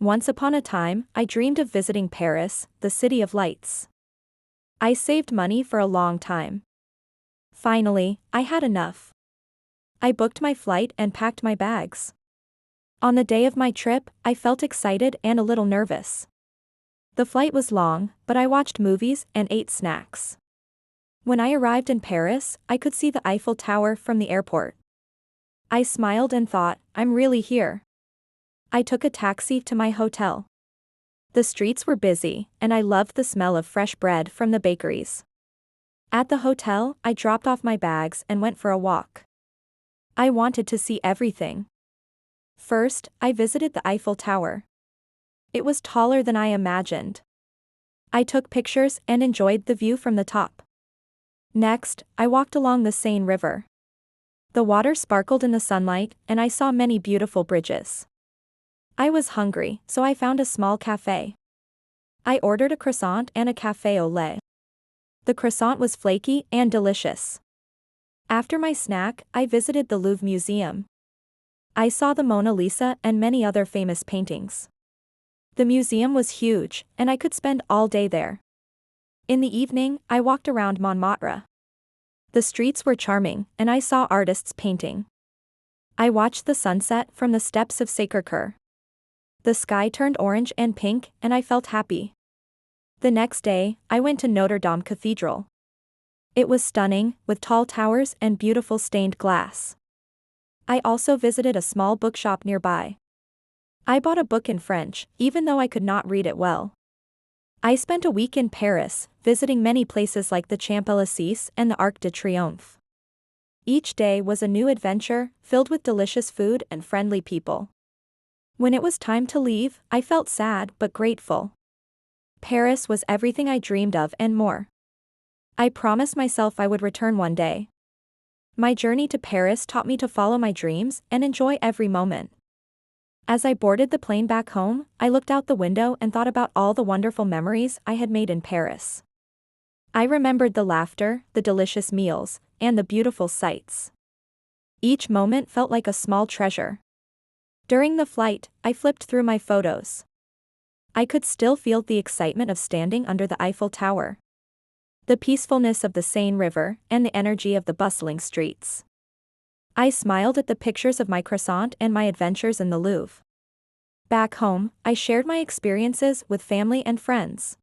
Once upon a time, I dreamed of visiting Paris, the city of lights. I saved money for a long time. Finally, I had enough. I booked my flight and packed my bags. On the day of my trip, I felt excited and a little nervous. The flight was long, but I watched movies and ate snacks. When I arrived in Paris, I could see the Eiffel Tower from the airport. I smiled and thought, I'm really here. I took a taxi to my hotel. The streets were busy, and I loved the smell of fresh bread from the bakeries. At the hotel, I dropped off my bags and went for a walk. I wanted to see everything. First, I visited the Eiffel Tower. It was taller than I imagined. I took pictures and enjoyed the view from the top. Next, I walked along the Seine River. The water sparkled in the sunlight, and I saw many beautiful bridges. I was hungry, so I found a small cafe. I ordered a croissant and a café au lait. The croissant was flaky and delicious. After my snack, I visited the Louvre Museum. I saw the Mona Lisa and many other famous paintings. The museum was huge, and I could spend all day there. In the evening, I walked around Montmartre. The streets were charming, and I saw artists painting. I watched the sunset from the steps of Sacré-Cœur. The sky turned orange and pink, and I felt happy. The next day, I went to Notre Dame Cathedral. It was stunning, with tall towers and beautiful stained glass. I also visited a small bookshop nearby. I bought a book in French, even though I could not read it well. I spent a week in Paris, visiting many places like the Champs-Élysées and the Arc de Triomphe. Each day was a new adventure, filled with delicious food and friendly people. When it was time to leave, I felt sad but grateful. Paris was everything I dreamed of and more. I promised myself I would return one day. My journey to Paris taught me to follow my dreams and enjoy every moment. As I boarded the plane back home, I looked out the window and thought about all the wonderful memories I had made in Paris. I remembered the laughter, the delicious meals, and the beautiful sights. Each moment felt like a small treasure. During the flight, I flipped through my photos. I could still feel the excitement of standing under the Eiffel Tower, the peacefulness of the Seine River, and the energy of the bustling streets. I smiled at the pictures of my croissant and my adventures in the Louvre. Back home, I shared my experiences with family and friends.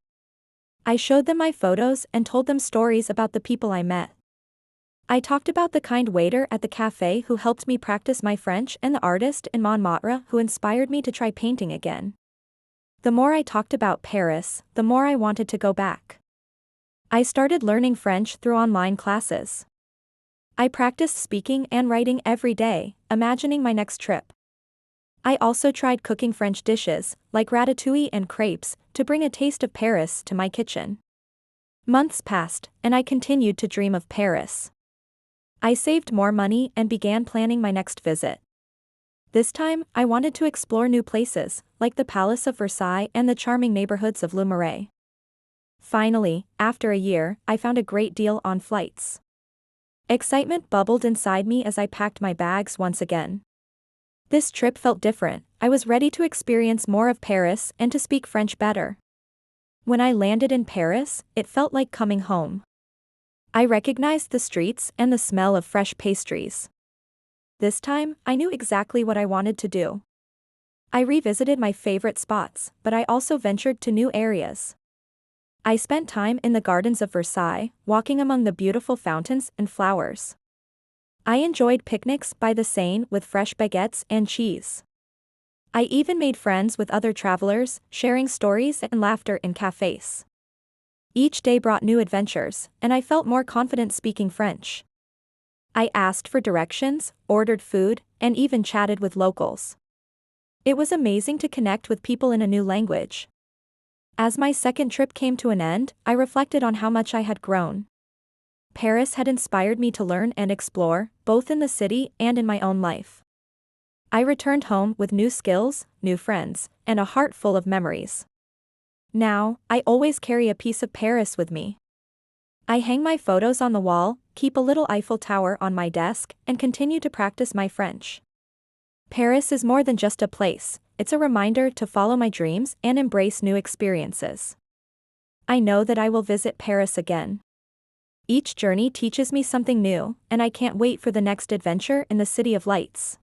I showed them my photos and told them stories about the people I met. I talked about the kind waiter at the cafe who helped me practice my French and the artist in Montmartre who inspired me to try painting again. The more I talked about Paris, the more I wanted to go back. I started learning French through online classes. I practiced speaking and writing every day, imagining my next trip. I also tried cooking French dishes, like ratatouille and crepes, to bring a taste of Paris to my kitchen. Months passed, and I continued to dream of Paris. I saved more money and began planning my next visit. This time, I wanted to explore new places, like the Palace of Versailles and the charming neighborhoods of Le Marais. Finally, after a year, I found a great deal on flights. Excitement bubbled inside me as I packed my bags once again. This trip felt different. I was ready to experience more of Paris and to speak French better. When I landed in Paris, it felt like coming home. I recognized the streets and the smell of fresh pastries. This time, I knew exactly what I wanted to do. I revisited my favorite spots, but I also ventured to new areas. I spent time in the gardens of Versailles, walking among the beautiful fountains and flowers. I enjoyed picnics by the Seine with fresh baguettes and cheese. I even made friends with other travelers, sharing stories and laughter in cafes. Each day brought new adventures, and I felt more confident speaking French. I asked for directions, ordered food, and even chatted with locals. It was amazing to connect with people in a new language. As my second trip came to an end, I reflected on how much I had grown. Paris had inspired me to learn and explore, both in the city and in my own life. I returned home with new skills, new friends, and a heart full of memories. Now, I always carry a piece of Paris with me. I hang my photos on the wall, keep a little Eiffel Tower on my desk, and continue to practice my French. Paris is more than just a place, it's a reminder to follow my dreams and embrace new experiences. I know that I will visit Paris again. Each journey teaches me something new, and I can't wait for the next adventure in the City of Lights.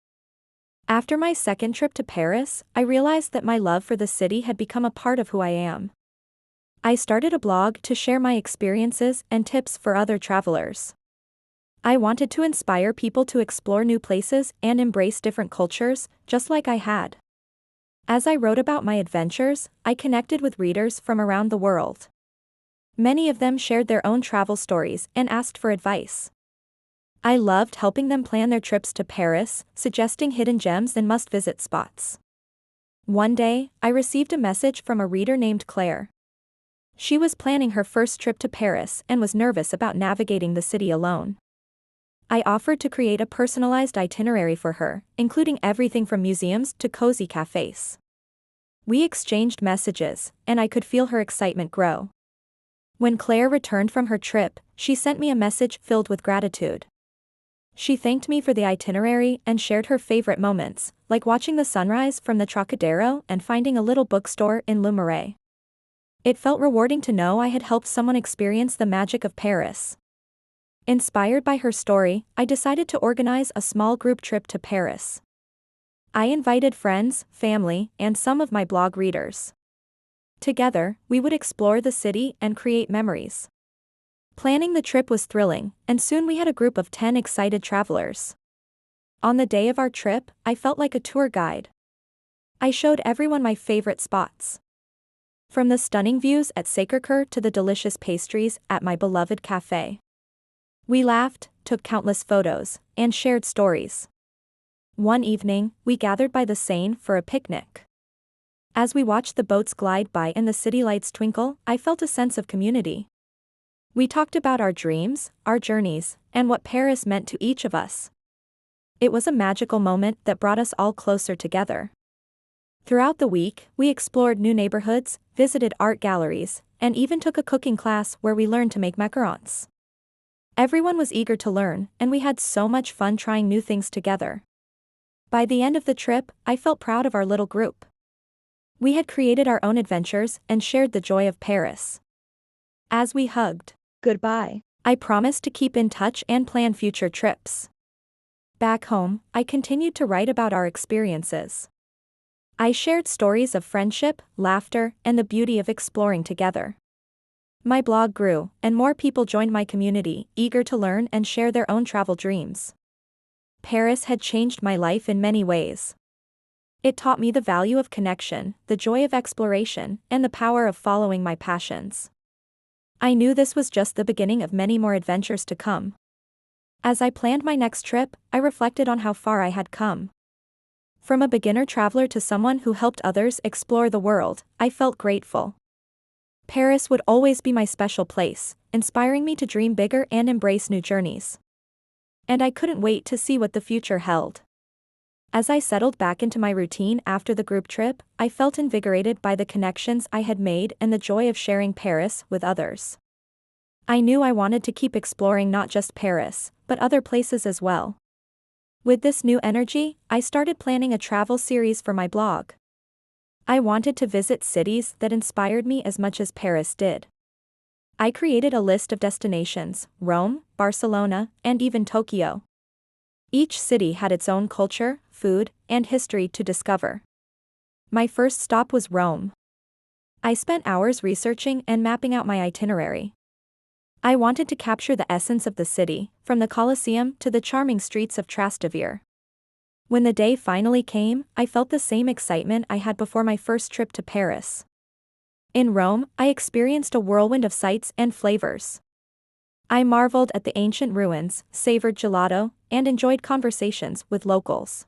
After my second trip to Paris, I realized that my love for the city had become a part of who I am. I started a blog to share my experiences and tips for other travelers. I wanted to inspire people to explore new places and embrace different cultures, just like I had. As I wrote about my adventures, I connected with readers from around the world. Many of them shared their own travel stories and asked for advice. I loved helping them plan their trips to Paris, suggesting hidden gems and must-visit spots. One day, I received a message from a reader named Claire. She was planning her first trip to Paris and was nervous about navigating the city alone. I offered to create a personalized itinerary for her, including everything from museums to cozy cafes. We exchanged messages, and I could feel her excitement grow. When Claire returned from her trip, she sent me a message filled with gratitude. She thanked me for the itinerary and shared her favorite moments, like watching the sunrise from the Trocadero and finding a little bookstore in Le Marais. It felt rewarding to know I had helped someone experience the magic of Paris. Inspired by her story, I decided to organize a small group trip to Paris. I invited friends, family, and some of my blog readers. Together, we would explore the city and create memories. Planning the trip was thrilling, and soon we had a group of 10 excited travelers. On the day of our trip, I felt like a tour guide. I showed everyone my favorite spots. From the stunning views at Sacré-Cœur to the delicious pastries at my beloved cafe. We laughed, took countless photos, and shared stories. One evening, we gathered by the Seine for a picnic. As we watched the boats glide by and the city lights twinkle, I felt a sense of community. We talked about our dreams, our journeys, and what Paris meant to each of us. It was a magical moment that brought us all closer together. Throughout the week, we explored new neighborhoods, visited art galleries, and even took a cooking class where we learned to make macarons. Everyone was eager to learn, and we had so much fun trying new things together. By the end of the trip, I felt proud of our little group. We had created our own adventures and shared the joy of Paris. As we hugged goodbye, I promised to keep in touch and plan future trips. Back home, I continued to write about our experiences. I shared stories of friendship, laughter, and the beauty of exploring together. My blog grew, and more people joined my community, eager to learn and share their own travel dreams. Paris had changed my life in many ways. It taught me the value of connection, the joy of exploration, and the power of following my passions. I knew this was just the beginning of many more adventures to come. As I planned my next trip, I reflected on how far I had come. From a beginner traveler to someone who helped others explore the world, I felt grateful. Paris would always be my special place, inspiring me to dream bigger and embrace new journeys. And I couldn't wait to see what the future held. As I settled back into my routine after the group trip, I felt invigorated by the connections I had made and the joy of sharing Paris with others. I knew I wanted to keep exploring not just Paris, but other places as well. With this new energy, I started planning a travel series for my blog. I wanted to visit cities that inspired me as much as Paris did. I created a list of destinations: Rome, Barcelona, and even Tokyo. Each city had its own culture, food, and history to discover. My first stop was Rome. I spent hours researching and mapping out my itinerary. I wanted to capture the essence of the city, from the Colosseum to the charming streets of Trastevere. When the day finally came, I felt the same excitement I had before my first trip to Paris. In Rome, I experienced a whirlwind of sights and flavors. I marveled at the ancient ruins, savored gelato, and enjoyed conversations with locals.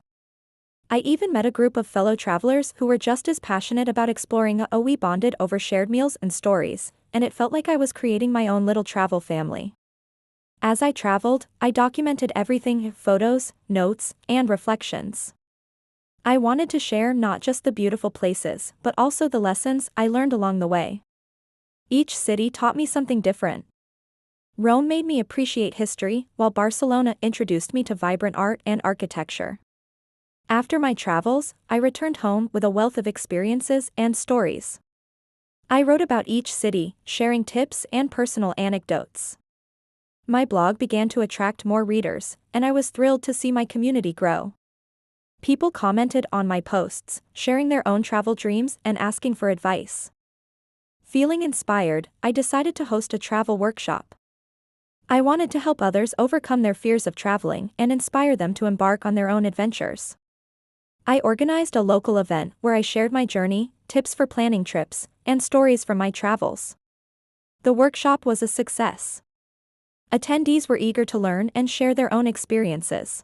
I even met a group of fellow travelers who were just as passionate about exploring. We bonded over shared meals and stories, and it felt like I was creating my own little travel family. As I traveled, I documented everything: photos, notes, and reflections. I wanted to share not just the beautiful places, but also the lessons I learned along the way. Each city taught me something different. Rome made me appreciate history, while Barcelona introduced me to vibrant art and architecture. After my travels, I returned home with a wealth of experiences and stories. I wrote about each city, sharing tips and personal anecdotes. My blog began to attract more readers, and I was thrilled to see my community grow. People commented on my posts, sharing their own travel dreams and asking for advice. Feeling inspired, I decided to host a travel workshop. I wanted to help others overcome their fears of traveling and inspire them to embark on their own adventures. I organized a local event where I shared my journey, tips for planning trips, and stories from my travels. The workshop was a success. Attendees were eager to learn and share their own experiences.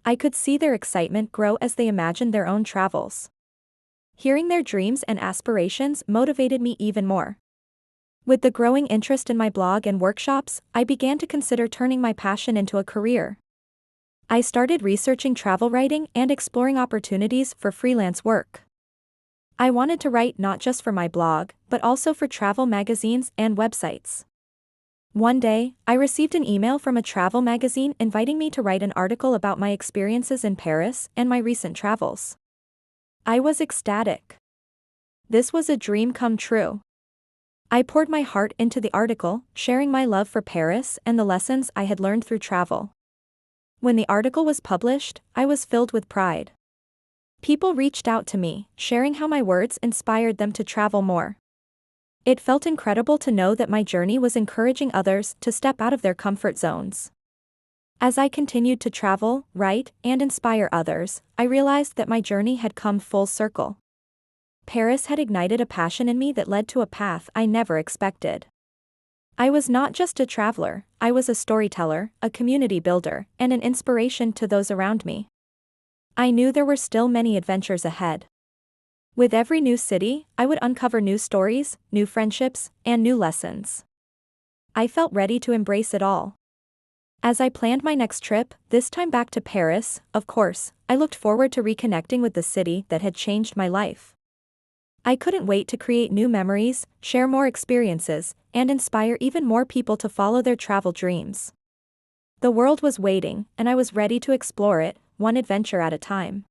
I could see their excitement grow as they imagined their own travels. Hearing their dreams and aspirations motivated me even more. With the growing interest in my blog and workshops, I began to consider turning my passion into a career. I started researching travel writing and exploring opportunities for freelance work. I wanted to write not just for my blog, but also for travel magazines and websites. One day, I received an email from a travel magazine inviting me to write an article about my experiences in Paris and my recent travels. I was ecstatic. This was a dream come true. I poured my heart into the article, sharing my love for Paris and the lessons I had learned through travel. When the article was published, I was filled with pride. People reached out to me, sharing how my words inspired them to travel more. It felt incredible to know that my journey was encouraging others to step out of their comfort zones. As I continued to travel, write, and inspire others, I realized that my journey had come full circle. Paris had ignited a passion in me that led to a path I never expected. I was not just a traveler, I was a storyteller, a community builder, and an inspiration to those around me. I knew there were still many adventures ahead. With every new city, I would uncover new stories, new friendships, and new lessons. I felt ready to embrace it all. As I planned my next trip, this time back to Paris, of course, I looked forward to reconnecting with the city that had changed my life. I couldn't wait to create new memories, share more experiences, and inspire even more people to follow their travel dreams. The world was waiting, and I was ready to explore it, one adventure at a time.